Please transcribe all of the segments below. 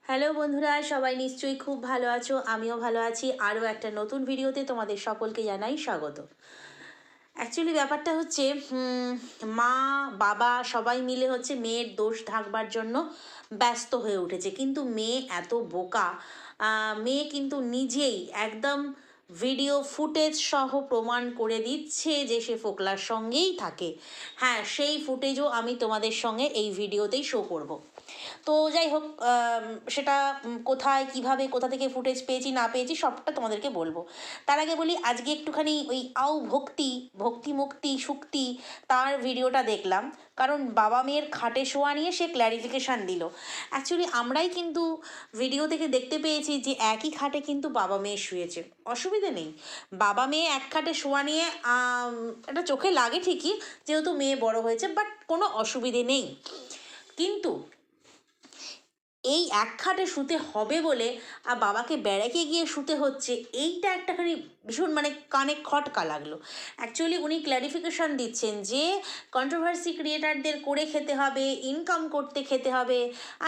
Hello বন্ধুরা, সবাই নিশ্চয়ই খুব ভালো আছো। আমিও ভালো আছি। আরও একটা নতুন ভিডিওতে তোমাদের সকলকে জানাই স্বাগত। অ্যাকচুয়ালি ব্যাপারটা হচ্ছে মা বাবা সবাই মিলে হচ্ছে মেয়ের দোষ ঢাকবার জন্য ব্যস্ত হয়ে উঠেছে, কিন্তু মেয়ে এত বোকা। মেয়ে কিন্তু নিজেই একদম ভিডিও ফুটেজ সহ প্রমাণ করে দিচ্ছে যে সে ফোকলার সঙ্গেই থাকে। হ্যাঁ, সেই ফুটেজও আমি তোমাদের সঙ্গে এই ভিডিওতেই শো করব। তো যাই হোক, সেটা কোথায় কিভাবে কোথা থেকে ফুটেজ পেয়েছি না পেয়েছি সবটা তোমাদেরকে বলবো। তার আগে বলি, আজকে একটুখানি ওই ভক্তি ভক্তি মুক্তি শুক্তি তার ভিডিওটা দেখলাম, কারণ বাবা মেয়ের খাটে শোয়া নিয়ে সে ক্ল্যারিফিকেশান দিল। অ্যাকচুয়ালি আমরাই কিন্তু ভিডিও থেকে দেখতে পেয়েছি যে একই খাটে কিন্তু বাবা মেয়ে শুয়েছে, অসুবিধে নেই। বাবা মেয়ে এক খাটে শোয়া নিয়ে এটা চোখে লাগে ঠিকই, যেহেতু মেয়ে বড় হয়েছে, বাট কোনো অসুবিধে নেই। কিন্তু এই এক খাটে শুতে হবে বলে আর বাবাকে ব্যারাকে গিয়ে শুতে হচ্ছে, এইটা একটাখানি ভীষণ মানে কানে খটকা লাগলো। অ্যাকচুয়ালি উনি ক্ল্যারিফিকেশান দিচ্ছেন যে কন্ট্রোভার্সি ক্রিয়েটারদের করে খেতে হবে, ইনকাম করতে খেতে হবে।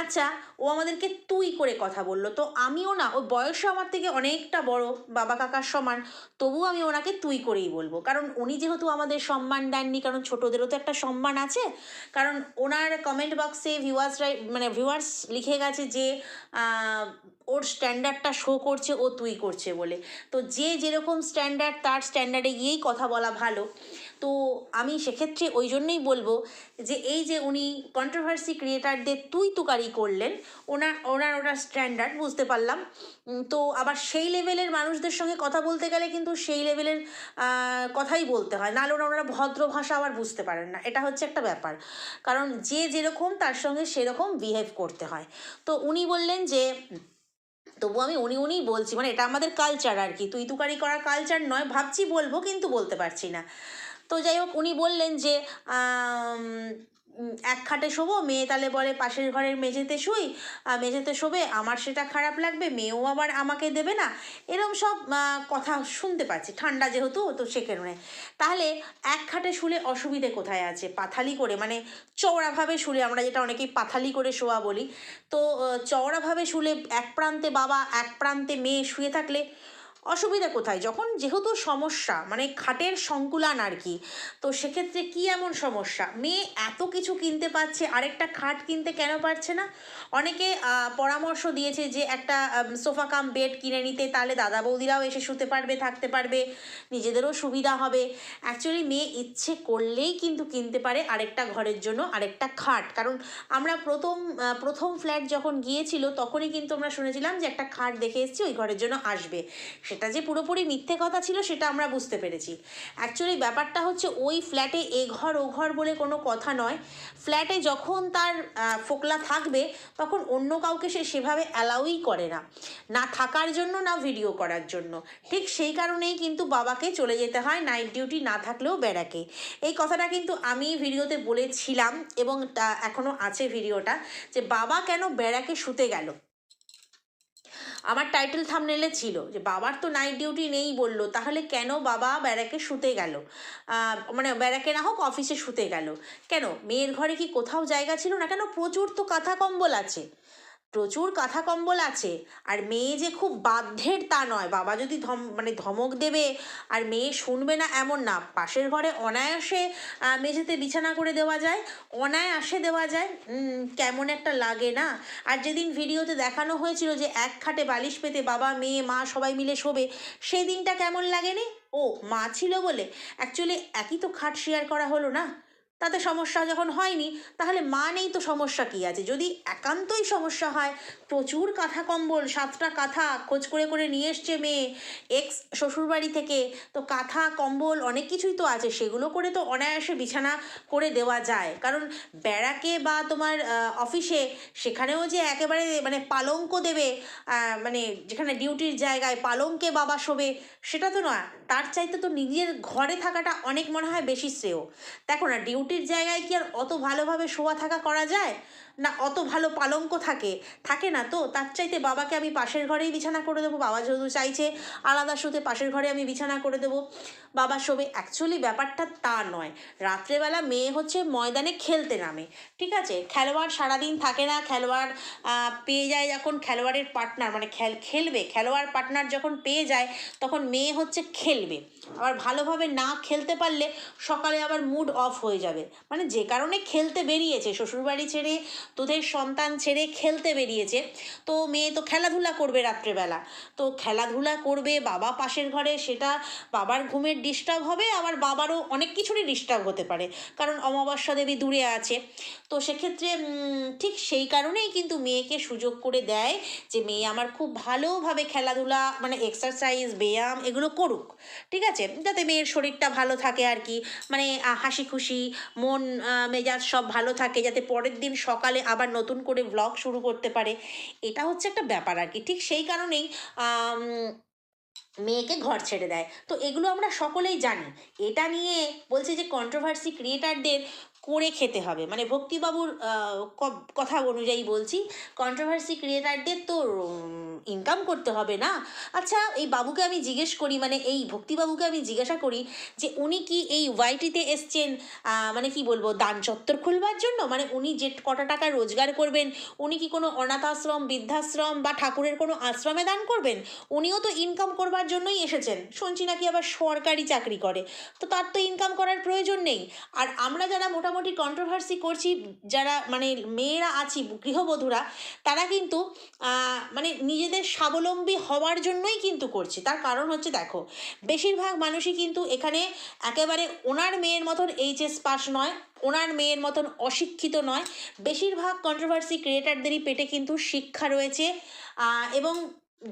আচ্ছা, ও আমাদেরকে তুই করে কথা বললো, তো আমিও না, ওই বয়সও আমার থেকে অনেকটা বড়, বাবা কাকার সমান, তবুও আমি ওনাকে তুই করেই বলবো, কারণ উনি যেহেতু আমাদের সম্মান দেননি, কারণ ছোটোদেরও তো একটা সম্মান আছে। কারণ ওনার কমেন্ট বক্সে ভিউয়ার্স লিখে গেছে যে ওর স্ট্যান্ডার্ডটা শো করছে, ও তুই করছে বলে। তো যে যেরকম স্ট্যান্ডার্ড তার স্ট্যান্ডার্ডে গিয়েই কথা বলা ভালো। তো আমি সেক্ষেত্রে ওই জন্যই বলবো যে এই যে উনি কন্ট্রোভার্সি ক্রিয়েটারদের তুই তুকারি করলেন, ওনার স্ট্যান্ডার্ড বুঝতে পারলাম। তো আবার সেই লেভেলের মানুষদের সঙ্গে কথা বলতে গেলে কিন্তু সেই লেভেলের কথাই বলতে হয়, নাহলে ওনারা ভদ্র ভাষা আবার বুঝতে পারেন না, এটা হচ্ছে একটা ব্যাপার। কারণ যে যেরকম তার সঙ্গে সেরকম বিহেভ করতে হয়। তো উনি বললেন যে, তবু আমি উনিই বলছি, মানে এটা আমাদের কালচার আর কি, তুই তুকারি করার কালচার নয়, ভাবছি বলবো কিন্তু বলতে পারছি না। তো যাই হোক, উনি বললেন যে এক খাটে শোবো, মেয়ে তাহলে বলে পাশের ঘরের মেঝেতে শুই, মেঝেতে শোবে, আমার সেটা খারাপ লাগবে, মেয়েও আবার আমাকে দেবে না, এরম সব কথা শুনতে পাচ্ছি, ঠান্ডা যেহেতু তো সে কারণে। তাহলে এক খাটে শুলে অসুবিধে কোথায় আছে? পাথালি করে, মানে চওড়াভাবে শুলে, আমরা যেটা অনেকেই পাথালি করে শোয়া বলি, তো চওড়াভাবে শুলে এক প্রান্তে বাবা এক প্রান্তে মেয়ে শুয়ে থাকলে অসুবিধা কোথায়? যখন যেহেতু সমস্যা মানে খাটের সংকুলান আর কি, তো সেক্ষেত্রে কি এমন সমস্যা? মেয়ে এত কিছু কিনতে পারছে, আরেকটা খাট কিনতে কেন পারছে না? অনেকে পরামর্শ দিয়েছে যে একটা সোফা কাম বেড কিনে নিতে, তাহলে দাদা বৌদিরাও এসে শুতে পারবে, থাকতে পারবে, নিজেদেরও সুবিধা হবে। অ্যাকচুয়ালি মেয়ে ইচ্ছে করলেই কিন্তু কিনতে পারে আরেকটা ঘরের জন্য আরেকটা খাট, কারণ আমরা প্রথম ফ্ল্যাট যখন গিয়েছিল তখনই কিন্তু আমরা শুনেছিলাম যে একটা খাট দেখে এসেছি, ওই ঘরের জন্য আসবে। সেটা যে পুরোপুরি মিথ্যে কথা ছিল সেটা আমরা বুঝতে পেরেছি। অ্যাকচুয়ালি ব্যাপারটা হচ্ছে ওই ফ্ল্যাটে এ ঘর ও ঘর বলে কোনো কথা নয়। ফ্ল্যাটে যখন তার ফোকলা থাকবে তখন অন্য কাউকে সে সেভাবে অ্যালাউই করে না, না থাকার জন্য না ভিডিও করার জন্য। ঠিক সেই কারণেই কিন্তু বাবাকে চলে যেতে হয় নাইট ডিউটি না থাকলেও ব্যারাকে। এই কথাটা কিন্তু আমি ভিডিওতে বলেছিলাম, এবং এখনও আছে ভিডিওটা, যে বাবা কেন ব্যারাকে শুতে গেল। আমার টাইটেল থাম্বনেলে ছিল যে বাবার তো নাইট ডিউটি নেই বললো, তাহলে কেন বাবা ব্যারাকে শুতে গেল? মানে ব্যারাকে না হোক অফিসে শুতে গেল কেন? মেয়ের ঘরে কি কোথাও জায়গা ছিল না? কেন, প্রচুর তো কাঁথা কম্বল আছে, প্রচুর কাঁথা কম্বল আছে। আর মেয়ে যে খুব বাধ্যের তা নয়, বাবা যদি ধমক দেবে আর মেয়ে শুনবে না এমন না, পাশের ঘরে অনায়াসে মেঝেতে বিছানা করে দেওয়া যায়, অনায়াসে দেওয়া যায়। কেমন একটা লাগে না? আর যেদিন ভিডিওতে দেখানো হয়েছিল যে এক খাটে বালিশ পেতে বাবা মেয়ে মা সবাই মিলে শোবে, সেই দিনটা কেমন লাগেনি? ও মা ছিল বলে। অ্যাকচুয়ালি একই তো খাট শেয়ার করা হলো না, তাতে সমস্যা যখন হয়নি, তাহলে মা নেই তো সমস্যা কী আছে? যদি একান্তই সমস্যা হয়, প্রচুর কাঁথা কম্বল, 7টা কাঁথা খোঁজ করে করে নিয়ে এসছে মেয়ে এক্স শ্বশুরবাড়ি থেকে, তো কাঁথা কম্বল অনেক কিছুই তো আছে, সেগুলো করে তো অনায়াসে বিছানা করে দেওয়া যায়। কারণ ব্যারাকে বা তোমার অফিসে, সেখানেও যে একেবারে মানে পালঙ্ক দেবে, মানে যেখানে ডিউটির জায়গায় পালঙ্কে বাবা শোবে, সেটা তো নয়। তার চাইতে তো নিজের ঘরে থাকাটা অনেক মনে হয় বেশি শ্রেয়। দেখো না, ডিউটি রুটির জায়গায় কি আর অত ভালোভাবে শোয়া থাকা করা যায়? না অত ভালো পালঙ্ক থাকে? থাকে না তো। তার চাইতে বাবাকে আমি পাশের ঘরেই বিছানা করে দেবো, বাবা যেহেতু চাইছে আলাদা শুতে, পাশের ঘরে আমি বিছানা করে দেবো, বাবা শোবে। অ্যাকচুয়ালি ব্যাপারটা তা নয়। রাত্রেবেলা মেয়ে হচ্ছে ময়দানে খেলতে নামে, ঠিক আছে? খেলোয়াড় সারাদিন থাকে না, খেলোয়াড় পেয়ে যায় যখন খেলোয়াড়ের পার্টনার, মানে খেলবে, খেলোয়াড় পার্টনার যখন পেয়ে যায় তখন মেয়ে হচ্ছে খেলবে। আবার ভালোভাবে না খেলতে পারলে সকালে আবার মুড অফ হয়ে যাবে। মানে যে কারণে খেলতে বেরিয়েছে, শ্বশুরবাড়ি ছেড়ে, তোদের সন্তান ছেড়ে খেলতে বেরিয়েছে, তো মেয়ে তো খেলাধুলা করবে রাত্রেবেলা। তো খেলাধুলা করবে, বাবা পাশের ঘরে, সেটা বাবার ঘুমের ডিস্টার্ব হবে, আবার বাবারও অনেক কিছুরই ডিস্টার্ব হতে পারে, কারণ অমাবস্যা দেবী দূরে আছে। তো সেক্ষেত্রে ঠিক সেই কারণেই কিন্তু মেয়েকে সুযোগ করে দেয় যে মেয়ে আমার খুব ভালোভাবে খেলাধুলা, মানে এক্সারসাইজ, ব্যায়াম এগুলো করুক, ঠিক আছে? যাতে মেয়ের শরীরটা ভালো থাকে আর কি, মানে হাসি খুশি, মন মেজাজ সব ভালো থাকে, যাতে পরের দিন সকালে আবার নতুন করে ব্লগ শুরু করতে পারে। এটা হচ্ছে একটা ব্যাপার আর কি। ঠিক সেই কারণেই মেয়েকে ঘর ছেড়ে দেয়। তো এগুলো আমরা সকলেই জানি। এটা নিয়ে বলছে যে কন্ট্রোভার্সি ক্রিয়েটারদের করে খেতে হবে, মানে ভক্তিবাবুর কথা অনুযায়ী বলছি, কন্ট্রোভার্সি ক্রিয়েটারদের তো ইনকাম করতে হবে না? আচ্ছা, এই বাবুকে আমি জিজ্ঞেস করি, মানে এই ভক্তিবাবুকে আমি জিজ্ঞাসা করি যে উনি কি এই ওয়াইটিতে এসছেন মানে কি বলবো, দান চত্বর খুলবার জন্য? মানে উনি যে কটা টাকা রোজগার করবেন, উনি কি কোনো অনাথ আশ্রম, বৃদ্ধাশ্রম বা ঠাকুরের কোনো আশ্রমে দান করবেন? উনিও তো ইনকাম করবার জন্যই এসেছেন। শুনছি নাকি আবার সরকারি চাকরি করে, তো তার তো ইনকাম করার প্রয়োজন নেই। আর আমরা যারা মোটামুটি কন্ট্রোভার্সি করছি, যারা মানে মেয়েরা আছি, গৃহবধূরা, তারা কিন্তু মানে নিজেদের স্বাবলম্বী হওয়ার জন্যই কিন্তু করছি। তার কারণ হচ্ছে দেখো, বেশিরভাগ মানুষই কিন্তু এখানে একেবারে ওনার মেয়ের মতন এইচএস পাস নয়, ওনার মেয়ের মতন অশিক্ষিত নয়। বেশিরভাগ কন্ট্রোভার্সি ক্রিয়েটারদেরই পেটে কিন্তু শিক্ষা রয়েছে, এবং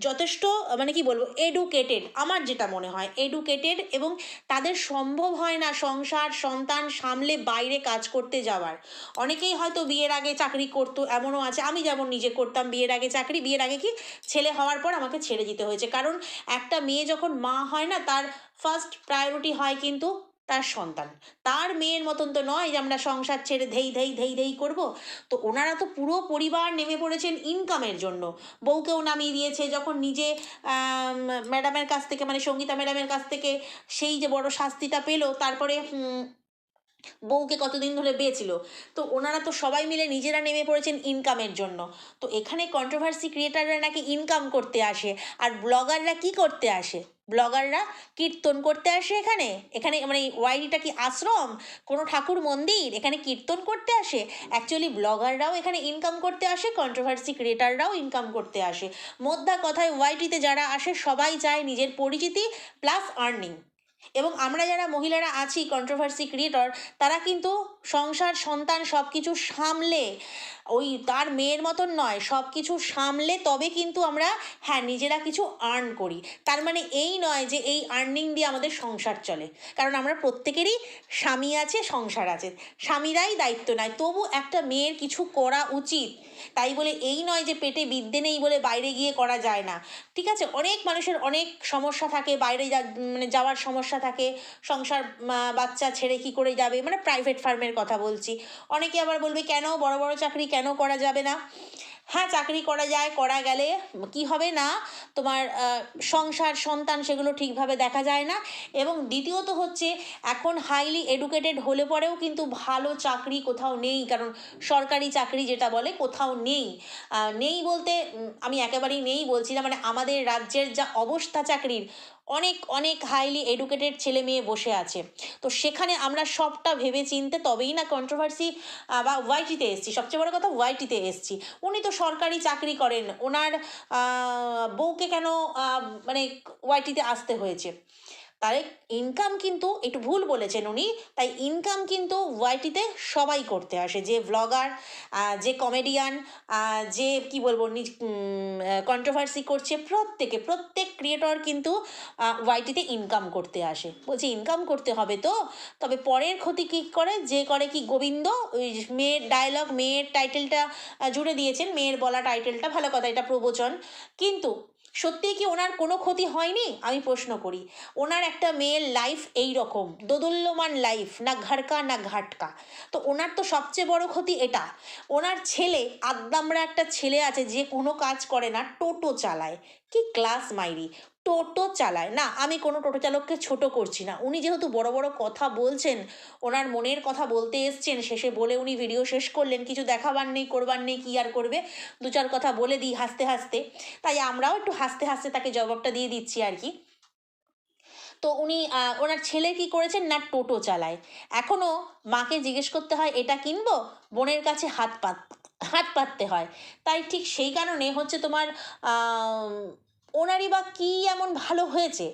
যথেষ্ট মানে কি বলবো, এডুকেটেড, আমার যেটা মনে হয় এডুকেটেড, এবং তাদের সম্ভব হয় না সংসার সন্তান সামলে বাইরে কাজ করতে যাওয়ার। অনেকেই হয়তো বিয়ের আগে চাকরি করতো, এমনও আছে, আমি যেমন নিজে করতাম বিয়ের আগে চাকরি, বিয়ের আগে কি ছেলে হওয়ার পর আমাকে ছেড়ে দিতে হয়েছে, কারণ একটা মেয়ে যখন মা হয় না, তার ফার্স্ট প্রায়োরিটি হয় কিন্তু তার সন্তান। তার মেয়ের মতন তো নয় যে আমরা সংসার ছেড়ে ধেই ধেই ধেই ধেই করবো। তো ওনারা তো পুরো পরিবার নেমে পড়েছেন ইনকামের জন্য। বউকেও নামিয়ে দিয়েছে, যখন নিজে ম্যাডামের কাছ থেকে, মানে সঙ্গীতা ম্যাডামের কাছ থেকে সেই যে বড় শাস্তিটা পেলো, তারপরে বউকে কতদিন ধরে বেঁচছিল। তো ওনারা তো সবাই মিলে নিজেরা নেমে পড়েছেন ইনকামের জন্য। তো এখানে কন্ট্রোভার্সি ক্রিয়েটাররা নাকি ইনকাম করতে আসে, আর ব্লগাররা কি করতে আসে? ব্লগাররা কীর্তন করতে আসে এখানে। এখানে মানে ওয়াইটিটা কি আশ্রম, কোনো ঠাকুর মন্দির? এখানে কীর্তন করতে আসে? অ্যাকচুয়ালি ব্লগাররাও এখানে ইনকাম করতে আসে, কন্ট্রোভার্সি ক্রিয়েটাররাও ইনকাম করতে আসে। মোদ্দা কথায় ওয়াইটিতে যারা আসে সবাই চায় নিজের পরিচিতি প্লাস আর্নিং। এবং আমরা যারা মহিলারা আছি কন্ট্রোভার্সি ক্রিয়েটর, তারা কিন্তু সংসার সন্তান সব কিছু সামলে, ওই তার মেয়ের মতন নয়, সব কিছু সামলে তবে কিন্তু আমরা হ্যাঁ নিজেরা কিছু আর্ন করি। তার মানে এই নয় যে এই আর্নিং দিয়ে আমাদের সংসার চলে, কারণ আমরা প্রত্যেকেরই স্বামী আছে, সংসার আছে, স্বামীরাই দায়িত্ব নেয়। তবু একটা মেয়ের কিছু করা উচিত। তাই বলে এই নয় যে পেটে বিদ্যে নেই বলে বাইরে গিয়ে করা যায় না। ঠিক আছে, অনেক মানুষের অনেক সমস্যা থাকে, বাইরে মানে যাওয়ার সমস্যা থাকে, সংসার বাচ্চা ছেড়ে কি করে যাবে, মানে প্রাইভেট ফার্মের কথা বলছি। অনেকে আবার বলবে কেন বড় বড় চাকরি কেন করা যাবে না? হ্যাঁ, চাকরি করা যায়, করা গেলে কি হবে না, তোমার সংসার সন্তান সেগুলো ঠিকভাবে দেখা যায় না। এবং দ্বিতীয়ত হচ্ছে, এখন হাইলি এডুকেটেড হলে পরেও কিন্তু ভালো চাকরি কোথাও নেই, কারণ সরকারি চাকরি যেটা বলে কোথাও নেই। নেই বলতে আমি একেবারেই নেই বলছি না, মানে আমাদের রাজ্যের যা অবস্থা চাকরির, অনেক অনেক হাইলি এডুকেটেড ছেলে মেয়ে বসে আছে। তো সেখানে আমরা সবটা ভেবে চিনতে তবেই না কন্ট্রোভার্সি বা ওয়াইটিতে এসছি। সবচেয়ে বড় কথা, ওয়াইটিতে এসছি। উনি তো সরকারি চাকরি করেন, ওনার বউকে কেন মানে ওয়াইটিতে আসতে হয়েছে? তাই ইনকাম কিন্তু একটু ভুল বলেছেন উনি, তাই ইনকাম কিন্তু ওয়াইটিতে সবাই করতে আসে, যে ব্লগার, যে কমেডিয়ান, যে কি বলবো কন্ট্রোভার্সি করছে, প্রত্যেক ক্রিয়েটর কিন্তু ওয়াইটিতে ইনকাম করতে আসে। বলছি ইনকাম করতে হবে তো, তবে পরের ক্ষতি কী করে, যে করে কি গোবিন্দ, ওই মেয়ের ডায়লগ, মেয়ের টাইটেলটা জুড়ে দিয়েছেন, মেয়ের বলা টাইটেলটা ভালো কথা, এটা প্রবচন। কিন্তু সত্যিই কি ওনার কোনো ক্ষতি হয়নি আমি প্রশ্ন করি। ওনার একটা মেয়ের লাইফ এই রকম দোদুল্যমান লাইফ, না ঘাড়কা না ঘাটকা। তো ওনার তো সবচেয়ে বড় ক্ষতি এটা। ওনার ছেলে আদ্দামরা একটা ছেলে আছে যে কোনো কাজ করে না, টোটো চালায়। কি ক্লাস মাইরি, টোটো চালায়। না আমি কোনো টোটো চালককে ছোট করছি না, উনি যেহেতু বড় বড় কথা বলছেন, ওনার মনের কথা বলতে এসছেন, শেষে বলে উনি ভিডিও শেষ করলেন, কিছু দেখাবার নেই করবার নেই, কী আর করবে, দু চার কথা বলে দিই হাসতে হাসতে, তাই আমরাও একটু হাসতে হাসতে তাকে জবাবটা দিয়ে দিচ্ছি আর কি। তো উনি ওনার ছেলে কি করেছেন না, টোটো চালায়। এখনও মাকে জিজ্ঞেস করতে হয় এটা কিনবো, বোনের কাছে হাত পাততে হয়। তাই ঠিক সেই কারণে হচ্ছে তোমার ওনারই বা কী এমন ভালো হয়েছে।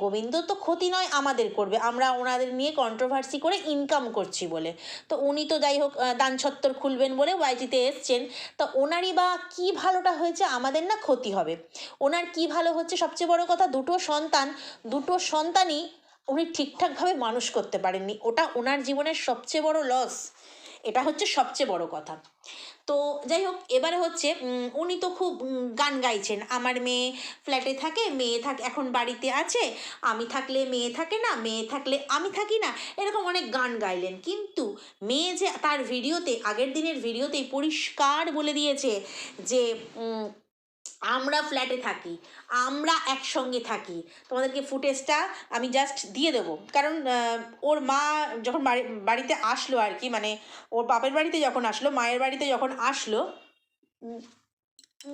গোবিন্দ তো ক্ষতি নয় আমাদের করবে, আমরা ওনাদের নিয়ে কন্ট্রোভার্সি করে ইনকাম করছি বলে। তো উনি তো যাই হোক দান ছত্তর খুলবেন বলে ওয়াইটিতে এসছেন। তা ওনারই বা কী ভালোটা হয়েছে, আমাদের না ক্ষতি হবে। ওনার কি ভালো হচ্ছে, সবচেয়ে বড় কথা দুটো সন্তানই উনি ঠিকঠাকভাবে মানুষ করতে পারেননি, ওটা ওনার জীবনের সবচেয়ে বড় লস। এটা হচ্ছে সবচেয়ে বড় কথা। তো যাই হোক, এবারে হচ্ছে উনি তো খুব গান গাইছেন, আমার মেয়ে ফ্ল্যাটে থাকে, মেয়ে থাকে এখন বাড়িতে আছে, আমি থাকলে মেয়ে থাকে না, মেয়ে থাকলে আমি থাকি না, এরকম অনেক গান গাইলেন। কিন্তু মেয়ে যে তার ভিডিওতে, আগের দিনের ভিডিওতেই পরিষ্কার বলে দিয়েছে যে আমরা ফ্ল্যাটে থাকি, আমরা একসঙ্গে থাকি। তোমাদেরকে ফুটেজটা আমি জাস্ট দিয়ে দেবো, কারণ ওর মা যখন বাড়িতে আসলো আর কি, মানে ওর বাপের বাড়িতে যখন আসলো, মায়ের বাড়িতে যখন আসলো,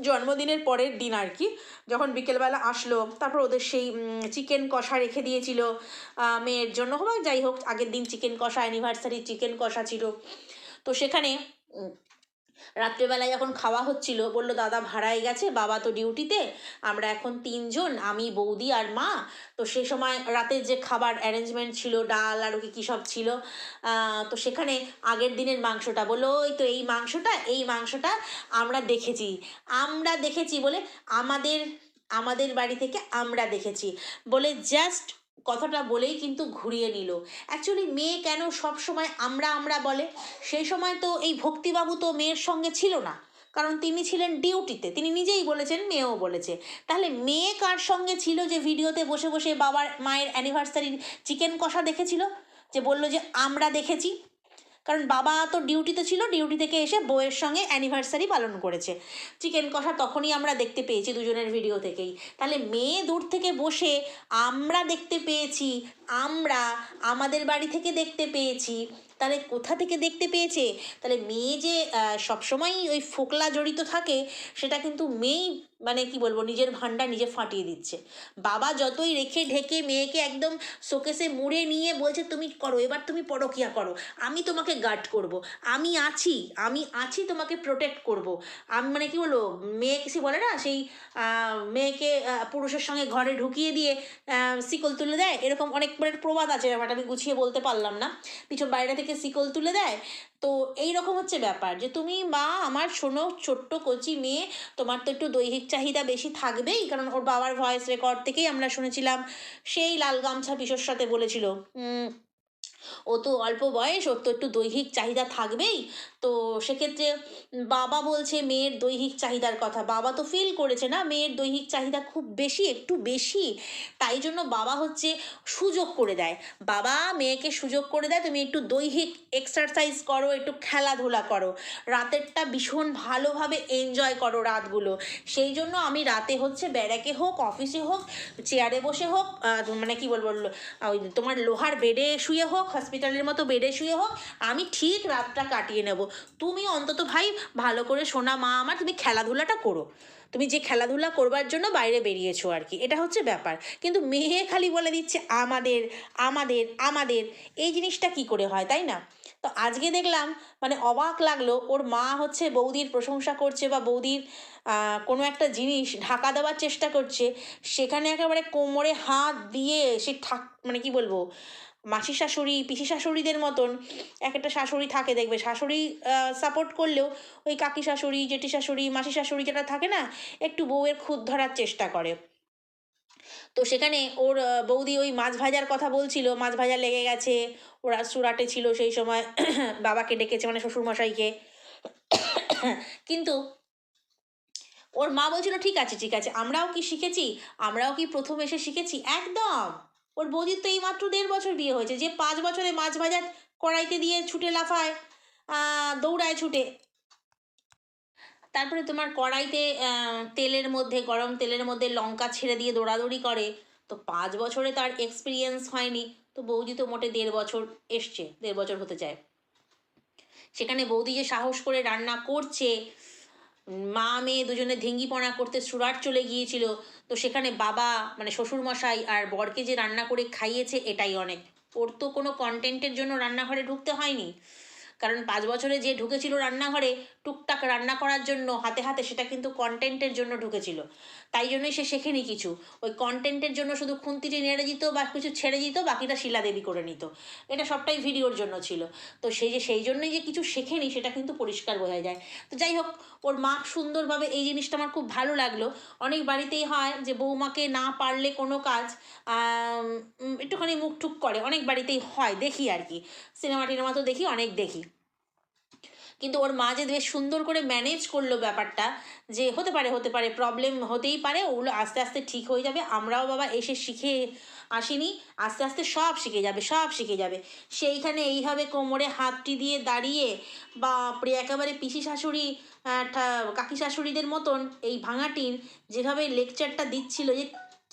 জন্মদিনের পরের দিন আর কি, যখন বিকেলবেলা আসলো, তারপর ওদের সেই চিকেন কষা রেখে দিয়েছিল মেয়ের জন্য, হোক যাই হোক, আগের দিন চিকেন কষা, অ্যানিভার্সারি চিকেন কষা ছিল। তো সেখানে রাত্রেবেলায় যখন খাওয়া হচ্ছিল, বললো দাদা ভাড়ায় গেছে, বাবা তো ডিউটিতে, আমরা এখন তিনজন, আমি বৌদি আর মা। তো সে সময় রাতের যে খাবার অ্যারেঞ্জমেন্ট ছিল, ডাল আর কি কী সব ছিল, তো সেখানে আগের দিনের মাংসটা, বললো ওই তো এই মাংসটা আমরা দেখেছি বলে, আমাদের আমাদের বাড়ি থেকে আমরা দেখেছি বলে জাস্ট কথাটা বলেই কিন্তু ঘুরিয়ে নিল। অ্যাকচুয়ালি মেয়ে কেন সব সময় আমরা বলে? সেই সময় তো এই ভক্তিবাবু তো মেয়ের সঙ্গে ছিল না, কারণ তিনি ছিলেন ডিউটিতে, তিনি নিজেই বলেছেন, মেয়েও বলেছে। তাহলে মেয়ে কার সঙ্গে ছিল যে ভিডিওতে বসে বসে বাবার মায়ের অ্যানিভার্সারির চিকেন কষা দেখেছিল, যে বলল যে আমরা দেখেছি? কারণ বাবা তো ডিউটিতে ছিল, ডিউটি থেকে এসে বউয়ের সঙ্গে অ্যানিভার্সারি পালন করেছে, চিকেন কষা তখনই আমরা দেখতে পেয়েছি দুজনের ভিডিও থেকেই। তাহলে মেয়ে দূর থেকে বসে আমরা দেখতে পেয়েছি, আমরা আমাদের বাড়ি থেকে দেখতে পেয়েছি, তাহলে কোথা থেকে দেখতে পেয়েছে? তাহলে মেয়ে যে সবসময়ই ওই ফোকলা জড়িত থাকে, সেটা কিন্তু মেয়েই, মানে কি বলবো, নিজের ভান্ডার নিজে ফাটিয়ে দিচ্ছে। বাবা যতই রেখে ঢেকে মেয়েকে একদম শোকেসে মুড়ে নিয়ে বলছে তুমি করো, এবার তুমি পরকিয়া করো, আমি তোমাকে গার্ড করব, আমি আছি তোমাকে প্রোটেক্ট করব। আমি মানে কি বলবো, মেয়েকে সে বলে না সেই মেয়েকে পুরুষের সঙ্গে ঘরে ঢুকিয়ে দিয়ে শিকল তুলে দেয়, এরকম অনেক প্রবাদ আছে, ব্যাপারটা আমি গুছিয়ে বলতে পারলাম না, পিছন বাইরে থেকে শিকল তুলে দেয়। তো এই রকম হচ্ছে ব্যাপার, যে তুমি মা আমার শোনো, ছোট্ট কচি মেয়ে, তোমার তো একটু দৈহিক চাহিদা বেশি থাকবেই, কারণ ওর বাবার ভয়েস রেকর্ড থেকেই আমরা শুনেছিলাম, সেই লাল গামছা পিসোর সাথে বলেছিল ও তো অল্প বয়স, ওর তো একটু দৈহিক চাহিদা থাকবেই। তো সেক্ষেত্রে বাবা বলছে মেয়ের দৈহিক চাহিদার কথা, বাবা তো ফিল করেছে না মেয়ের দৈহিক চাহিদা খুব বেশি, একটু বেশি, তাই জন্য বাবা হচ্ছে সুযোগ করে দেয়, বাবা মেয়েকে সুযোগ করে দেয়, তুমি একটু দৈহিক এক্সারসাইজ করো, একটু খেলাধুলা করো, রাতেরটা ভীষণ ভালোভাবে এনজয় করো রাতগুলো। সেই জন্য আমি রাতে হচ্ছে ব্যারাকে হোক, অফিসে হোক, চেয়ারে বসে হোক, মানে কি বলবো, ওই তোমার লোহার বেডে শুয়ে হোক, হসপিটালের মতো বেডে শুয়ে হোক, আমি ঠিক রাতটা কাটিয়ে নেব। তুমি অন্তত ভাই ভালো করে, সোনা মা আমার, তুমি খেলাধুলাটা করো, তুমি যে খেলাধুলা করবার জন্য বাইরে বেরিয়েছো আর কি, এটা হচ্ছে ব্যাপার। কিন্তু মেয়ে খালি বলে দিচ্ছে আমাদের আমাদের আমাদের, এই জিনিসটা কি করে হয়, তাই না? তো আজকে দেখলাম, মানে অবাক লাগলো, ওর মা হচ্ছে বৌদির প্রশংসা করছে, বা বৌদির কোনো একটা জিনিস ঢাকা দেওয়ার চেষ্টা করছে, সেখানে একেবারে কোমরে হাত দিয়ে সে মানে কি বলবো, মাসি শাশুড়ি পিসি শাশুড়িদের মতন এক একটা শাশুড়ি থাকে, দেখবে শাশুড়ি সাপোর্ট করলেও ওই কাকি শাশুড়ি, জেঠি শাশুড়ি, মাসি শাশুড়ি যেটা থাকে না, একটু বউয়ের খুঁত ধরার চেষ্টা করে। তো সেখানে ওর বৌদি ওই মাছ ভাজার কথা বলছিল, মাছ ভাজা লেগে গেছে, ওরা সুরাটে ছিল সেই সময়, বাবাকে ডেকেছে মানে শ্বশুরমশাইকে, কিন্তু ওর মা বলছিল ঠিক আছে ঠিক আছে, আমরাও কি শিখেছি, আমরাও কি প্রথম এসে শিখেছি, একদম। ওর বৌদির তো এই মাত্র 1.5 বছর বিয়ে হয়েছে, যে 5 বছরে মাছ ভাজা কড়াইতে দিয়ে ছুটে লাফায়, দৌড়ায় ছুটে, তারপরে তোমার কড়াইতে তেলের মধ্যে, গরম তেলের মধ্যে লঙ্কা ছেড়ে দিয়ে দৌড়াদৌড়ি করে, তো 5 বছরে তার এক্সপিরিয়েন্স হয়নি, তো বৌদি তো মোটে 1.5 বছর এসছে, 1.5 বছর হতে চায়। সেখানে বৌদি যে সাহস করে রান্না করছে, মা মেয়ে দুজনে ধিঙ্গিপনা করতে সুরাট চলে গিয়েছিল, তো সেখানে বাবা মানে শ্বশুরমশাই আর বরকে যে রান্না করে খাইয়েছে এটাই অনেক। ওর তো কোনো কন্টেন্টের জন্য রান্নাঘরে ঢুকতে হয়নি, কারণ 5 বছরে যে ঢুকেছিল রান্নাঘরে টুকটাক রান্না করার জন্য হাতে হাতে, সেটা কিন্তু কন্টেন্টের জন্য ঢুকেছিল, তাই জন্যই সে শেখেনি কিছু। ওই কন্টেন্টের জন্য শুধু খুন্তিটি নেড়ে দিত বা কিছু ছেড়ে দিত, বাকিটা শিলাদেবী করে নিত, এটা সবটাই ভিডিওর জন্য ছিল। তো সেই জন্যই যে কিছু শেখেনি সেটা কিন্তু পরিষ্কার বোঝা যায়। তো যাই হোক, ওর মা সুন্দরভাবে, এই জিনিসটা আমার খুব ভালো লাগলো। অনেক বাড়িতেই হয় যে বৌমাকে না পারলে কোনো কাজ একটুখানি মুখ টুক করে, অনেক বাড়িতেই হয়, দেখি আর কি, সিনেমা টিনেমা তো দেখি, অনেক দেখি। কিন্তু ওর মা যে বেশ সুন্দর করে ম্যানেজ করলো ব্যাপারটা, যে হতে পারে প্রবলেম হতেই পারে, ওগুলো আস্তে আস্তে ঠিক হয়ে যাবে, আমরাও বাবা এসে শিখে আসিনি, আস্তে আস্তে সব শিখে যাবে, সব শিখে যাবে। সেইখানে এইভাবে কোমরে হাতটি দিয়ে দাঁড়িয়ে, বাপরে একেবারে পিসি শাশুড়ি, কাকি শাশুড়িদের মতন এই ভাঙাটিন যেভাবে লেকচারটা দিচ্ছিল, যে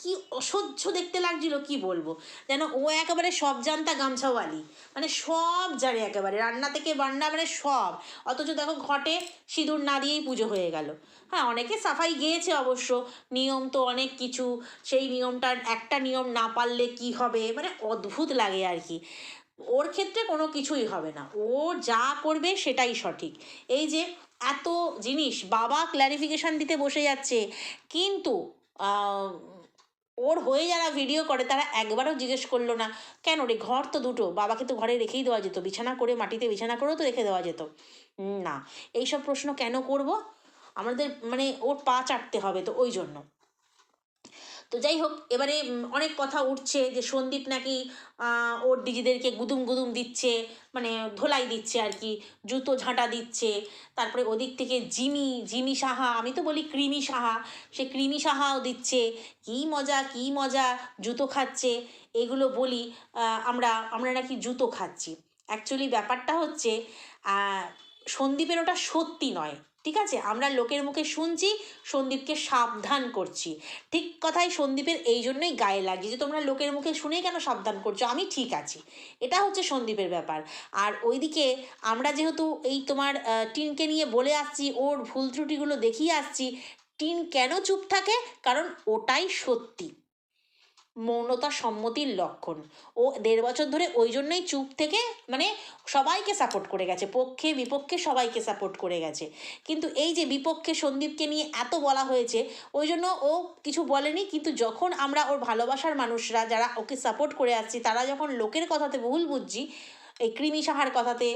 কি অসহ্য দেখতে লাগছিল কি বলবো, যেন ও একেবারে সব জানতা গামছাওয়ালি, মানে সব জানে একেবারে, রান্না থেকে বান্না মানে সব। অথচ দেখো ঘটে সিঁদুর না দিয়েই পুজো হয়ে গেল। হ্যাঁ, অনেকে সাফাই গেয়েছে অবশ্য, নিয়ম তো অনেক কিছু, সেই নিয়মটার একটা নিয়ম না পারলে কি হবে, মানে অদ্ভুত লাগে আর কি। ওর ক্ষেত্রে কোনো কিছুই হবে না, ও যা করবে সেটাই সঠিক। এই যে এত জিনিস বাবা ক্ল্যারিফিকেশান দিতে বসে যাচ্ছে, কিন্তু ওর হয়ে যারা ভিডিও করে তারা একবারও জিজ্ঞেস করলো না, কেন রে, ঘর তো দুটো, বাবাকে তো ঘরে রেখেই দেওয়া যেত, বিছানা করে মাটিতে বিছানা করেও তো রেখে দেওয়া যেত। না, এইসব প্রশ্ন কেন করব, আমাদের মানে ওর পা চাটতে হবে, তো ওই জন্য। তো যাই হোক, এবারে অনেক কথা উঠছে যে সন্দীপ নাকি ওর দিদিদেরকে গুদুম গুদুম দিচ্ছে, মানে ধোলাই দিচ্ছে আর কি, জুতো ঝাঁটা দিচ্ছে। তারপরে ওদিক থেকে জিমি সাহা, আমি তো বলি কৃমি সাহা, সে কৃমি সাহাও দিচ্ছে, কী মজা কী মজা, জুতো খাচ্ছে, এগুলো বলি আমরা আমরা নাকি জুতো খাচ্ছি। অ্যাকচুয়ালি ব্যাপারটা হচ্ছে সন্দীপের ওটা সত্যি নয়, ঠিক আছে, আমরা লোকের মুখে শুনছি, সন্দীপকে সাবধান করছি। ঠিক কথাই সন্দীপের এই জন্যই গায়ে লাগে, যে তোমরা লোকের মুখে শুনেই কেন সাবধান করছো, আমি ঠিক আছি, এটা হচ্ছে সন্দীপের ব্যাপার। আর ওইদিকে আমরা যেহেতু এই তোমার টিনকে নিয়ে বলে আসছি, ওর ভুল ত্রুটিগুলো দেখিয়ে আসছি, টিন কেন চুপ থাকে, কারণ ওটাই সত্যি, মৌনতা সম্মতির লক্ষণ। ও 1.5 বছর ধরে ওই জন্যই চুপ থেকে, মানে সবাইকে সাপোর্ট করে গেছে, পক্ষে বিপক্ষে সবাইকে সাপোর্ট করে গেছে। কিন্তু এই যে বিপক্ষে সন্দীপকে নিয়ে এত বলা হয়েছে, ওই জন্য ও কিছু বলেনি। কিন্তু যখন আমরা ওর ভালোবাসার মানুষরা যারা ওকে সাপোর্ট করে আসছি, তারা যখন লোকের কথাতে ভুল বুঝছি, এই কৃমি সাহার কথাতে,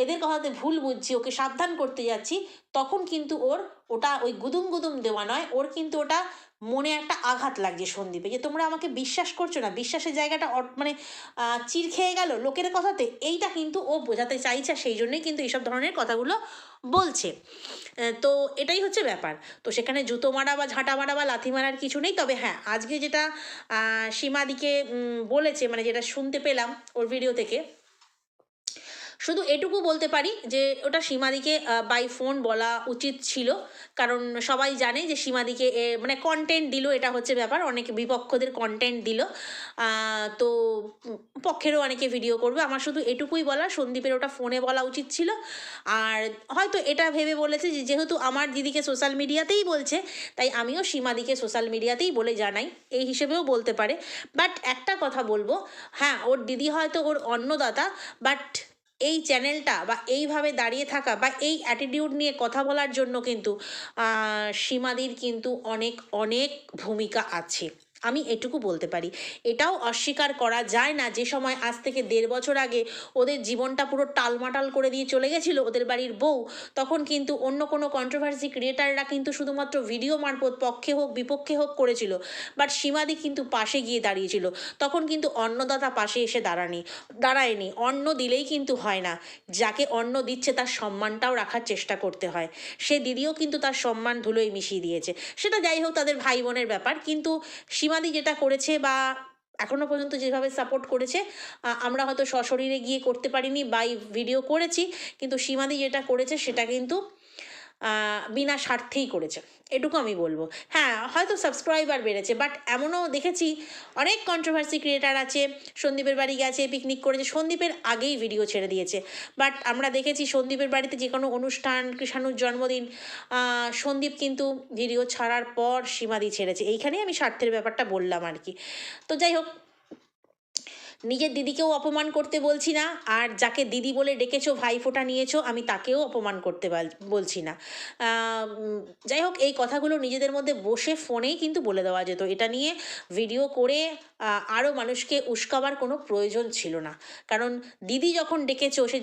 এদের কথাতে ভুল বুঝছি, ওকে সাবধান করতে যাচ্ছি, তখন কিন্তু ওর ওটা ওই গুদুম গুদুম দেওয়া নয়, ওর কিন্তু ওটা মনে একটা আঘাত লাগছে সন্দীপে, যে তোমরা আমাকে বিশ্বাস করছো না, বিশ্বাসের জায়গাটা মানে চির খেয়ে গেল লোকের কথাতে, এইটা কিন্তু ও বোঝাতে চাইছে, সেই জন্যই কিন্তু এইসব ধরনের কথাগুলো বলছে। তো এটাই হচ্ছে ব্যাপার। তো সেখানে জুতো মারা বা ঝাঁটা মারা বা লাথি মারার কিছু নেই। তবে হ্যাঁ, আজকে যেটা সীমাদিকে বলেছে, মানে যেটা শুনতে পেলাম ওর ভিডিও থেকে, শুধু এটুকু বলতে পারি যে ওটা সীমাদিকে বাই ফোন বলা উচিত ছিল, কারণ সবাই জানে যে সীমাদিকে মানে কন্টেন্ট দিল, এটা হচ্ছে ব্যাপার, অনেক বিপক্ষদের কন্টেন্ট দিল, তো পক্ষেরও অনেকে ভিডিও করবে। আমার শুধু এটুকুই বলা, সন্দীপের ওটা ফোনে বলা উচিত ছিল। আর হয়তো এটা ভেবে বলেছে যে যেহেতু আমার দিদিকে সোশ্যাল মিডিয়াতেই বলছে, তাই আমিও সীমাদিকে সোশ্যাল মিডিয়াতেই বলে জানাই, এই হিসেবেও বলতে পারে। বাট একটা কথা বলবো, হ্যাঁ, ওর দিদি হয়তো ওর অন্নদাতা, বাট এই চ্যানেলটা বা এইভাবে দাঁড়িয়ে থাকা বা এই অ্যাটিটিউড নিয়ে কথা বলার জন্য কিন্তু সীমাদির কিন্তু অনেক অনেক ভূমিকা আছে। আমি এটুকু বলতে পারি। এটাও অস্বীকার করা যায় না যে সময় আজ থেকে ১.৫ বছর আগে ওদের জীবনটা পুরো টালমাটাল করে দিয়ে চলে গেছিল ওদের বাড়ির বউ, তখন কিন্তু অন্য কোনো কন্ট্রোভার্সি ক্রিয়েটাররা কিন্তু শুধুমাত্র ভিডিও মারফত পক্ষে হোক বিপক্ষে হোক করেছিল, বাট সীমাদি কিন্তু পাশে গিয়ে দাঁড়িয়েছিল। তখন কিন্তু অন্নদাতা পাশে এসে দাঁড়ায়নি। অন্ন দিলেই কিন্তু হয় না, যাকে অন্ন দিচ্ছে তার সম্মানটাও রাখার চেষ্টা করতে হয়। সে দিদিও কিন্তু তার সম্মান ধুলোয় মিশিয়ে দিয়েছে। সেটা যাই হোক, তাদের ভাই বোনের ব্যাপার, কিন্তু সীমাদি যেটা করেছে বা এখনো পর্যন্ত যেভাবে সাপোর্ট করেছে, আমরা হয়তো সশরীরে গিয়ে করতে পারিনি বা ভিডিও করেছি, কিন্তু সীমাদি যেটা করেছে সেটা কিন্তু বিনা স্বার্থেই করেছে, এটুকু আমি বলবো। হ্যাঁ, হয়তো সাবস্ক্রাইবার বেড়েছে, বাট এমনও দেখেছি অনেক কন্ট্রোভার্সি ক্রিয়েটার আছে, সন্দীপের বাড়ি গেছে, পিকনিক করেছে, সন্দীপের আগেই ভিডিও ছেড়ে দিয়েছে। বাট আমরা দেখেছি সন্দীপের বাড়িতে যে কোনো অনুষ্ঠান, কৃষাণুর জন্মদিন, সন্দীপ কিন্তু ভিডিও ছাড়ার পর সীমাদি ছেড়েছে। এইখানেই আমি স্বার্থের ব্যাপারটা বললাম আর কি। তো যাই হোক, নিজের দিদিকেও অপমান করতে বলছি না, আর যাকে দিদি বলে ডেকেছো, ভাইফোঁটা নিয়েছো, আমি তাকেও অপমান করতে বলছি না। যাই হোক, এই কথাগুলো নিজেদের মধ্যে বসে ফোনেই কিন্তু বলে দেওয়া যেত। এটা নিয়ে ভিডিও করে আরও মানুষকে উস্কাবার কোনো প্রয়োজন ছিল না। কারণ দিদি যখন ডেকেছো, সে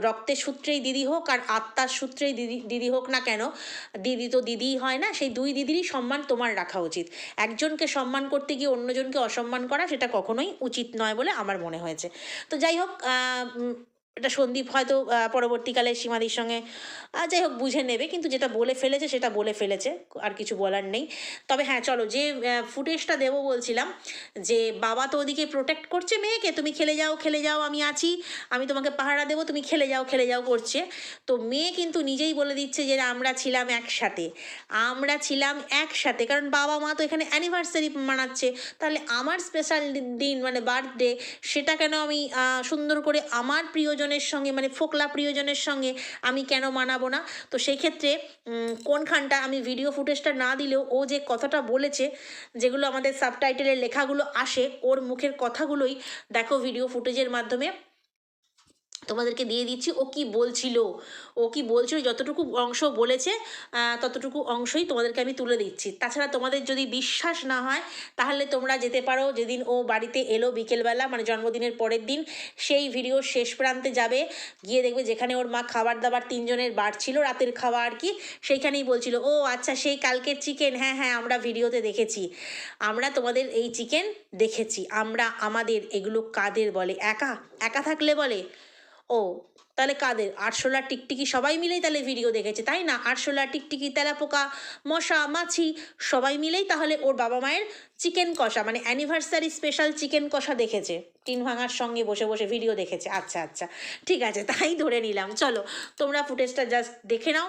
রক্তের সূত্রেই দিদি হোক আর আত্মার সূত্রেই দিদি হোক না কেন, দিদি তো দিদিই হয় না। সেই দুই দিদিরই সম্মান তোমার রাখা উচিত। একজনকে সম্মান করতে গিয়ে অন্যজনকে অসম্মান করা, সেটা কখনোই উচিত নয় বলে আমার মনে হয়েছে। তো যাই হোক, এটা সন্দীপ হয়তো পরবর্তীকালে সীমাদির সঙ্গে যাই হোক বুঝে নেবে, কিন্তু যেটা বলে ফেলেছে সেটা বলে ফেলেছে, আর কিছু বলার নেই। তবে হ্যাঁ, চলো, যে ফুটেজটা দেবো বলছিলাম, যে বাবা তো ওদিকে প্রোটেক্ট করছে মেয়েকে, তুমি খেলে যাও, আমি আছি, আমি তোমাকে পাহারা দেবো, তুমি খেলে যাও করছে। তো মেয়ে কিন্তু নিজেই বলে দিচ্ছে যে আমরা ছিলাম একসাথে, কারণ বাবা মা তো এখানে অ্যানিভার্সারি মানাচ্ছে, তাহলে আমার স্পেশাল দিন মানে বার্থডে, সেটা কেন আমি সুন্দর করে আমার প্রিয়জনের সঙ্গে, মানে ফোকলা প্রিয়জনের সঙ্গে আমি কেন মানাবো না? তো সেই ক্ষেত্রে কোনখানটা আমি ভিডিও ফুটেজটা না দিলেও ও যে কথাটা বলেছে, যেগুলো আমাদের সাবটাইটেলের লেখাগুলো আসে, ওর মুখের কথাগুলোই দেখো ভিডিও ফুটেজের মাধ্যমে তোমাদেরকে দিয়ে দিচ্ছি। ও কি বলছিল, যতটুকু অংশ বলেছে ততটুকু অংশই তোমাদেরকে আমি তুলে দিচ্ছি। তাছাড়া তোমাদের যদি বিশ্বাস না হয়, তাহলে তোমরা যেতে পারো, যেদিন ও বাড়িতে এলো বিকেলবেলা, মানে জন্মদিনের পরের দিন, সেই ভিডিওর শেষ প্রান্তে যাবে, গিয়ে দেখবে যেখানে ওর মা খাবার দাবার 3 জনের বাড়ছিল, রাতের খাওয়া আর কি, সেইখানেই বলছিল, ও আচ্ছা সেই কালকের চিকেন, হ্যাঁ হ্যাঁ আমরা ভিডিওতে দেখেছি, আমরা তোমাদের এই চিকেন দেখেছি, আমাদের এগুলো কাদের বলে? একা একা থাকলে বলে। ও, তাহলে কাদের? আরশোলা টিকটিকি সবাই মিলেই তাহলে ভিডিও দেখেছে, তাই না? আরশোলা টিকটিকি, তেলাপোকা, মশা মাছি সবাই মিলেই তাহলে ওর বাবা মায়ের চিকেন কষা, মানে অ্যানিভার্সারি স্পেশাল চিকেন কষা দেখেছে, টিন ভাঙার সঙ্গে বসে বসে ভিডিও দেখেছে। আচ্ছা আচ্ছা, ঠিক আছে, তাই ধরে নিলাম। চলো, তোমরা ফুটেজটা জাস্ট দেখে নাও,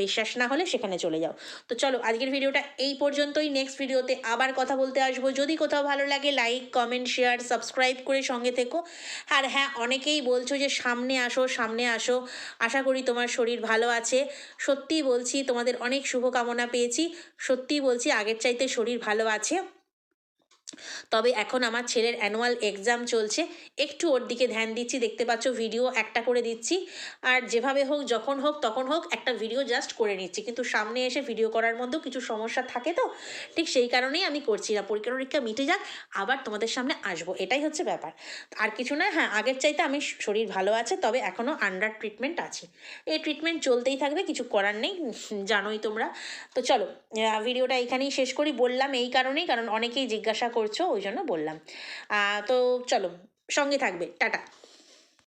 বিশ্বাস না হলে সেখানে চলে যাও। তো চলো, আজকের ভিডিওটা এই পর্যন্তই। নেক্সট ভিডিওতে আবার কথা বলতে আসবো। যদি কোথাও ভালো লাগে, লাইক কমেন্ট শেয়ার সাবস্ক্রাইব করে সঙ্গে থেকো। আর হ্যাঁ, অনেকেই বলছো যে সামনে আসো, আশা করি তোমার শরীর ভালো আছে। সত্যিই বলছি, তোমাদের অনেক শুভকামনা পেয়েছি, সত্যিই বলছি আগের চাইতে শরীর ভালো আছে। তবে এখন আমার ছেলের অ্যানুয়াল এক্সাম চলছে, একটু ওর দিকে ধ্যান দিচ্ছি। দেখতে পাচ্ছ ভিডিও একটা করে দিচ্ছি, আর যেভাবে হোক, যখন হোক তখন হোক, একটা ভিডিও জাস্ট করে নিচ্ছি। কিন্তু সামনে এসে ভিডিও করার মধ্যেও কিছু সমস্যা থাকে, তো ঠিক সেই কারণেই আমি করছি না। পরীক্ষা মিটে যাক, আবার তোমাদের সামনে আসবো, এটাই হচ্ছে ব্যাপার, আর কিছু না। হ্যাঁ, আগের চাইতে আমি শরীর ভালো আছে, তবে এখনও আন্ডার ট্রিটমেন্ট আছে। এই ট্রিটমেন্ট চলতেই থাকবে, কিছু করার নেই, জানোই তোমরা। তো চলো, ভিডিওটা এখানেই শেষ করি। বললাম এই কারণেই, কারণ অনেকেই জিজ্ঞাসা করছো, ওই জন্য বললাম। তো চলো, সঙ্গে থাকবে, টাটা।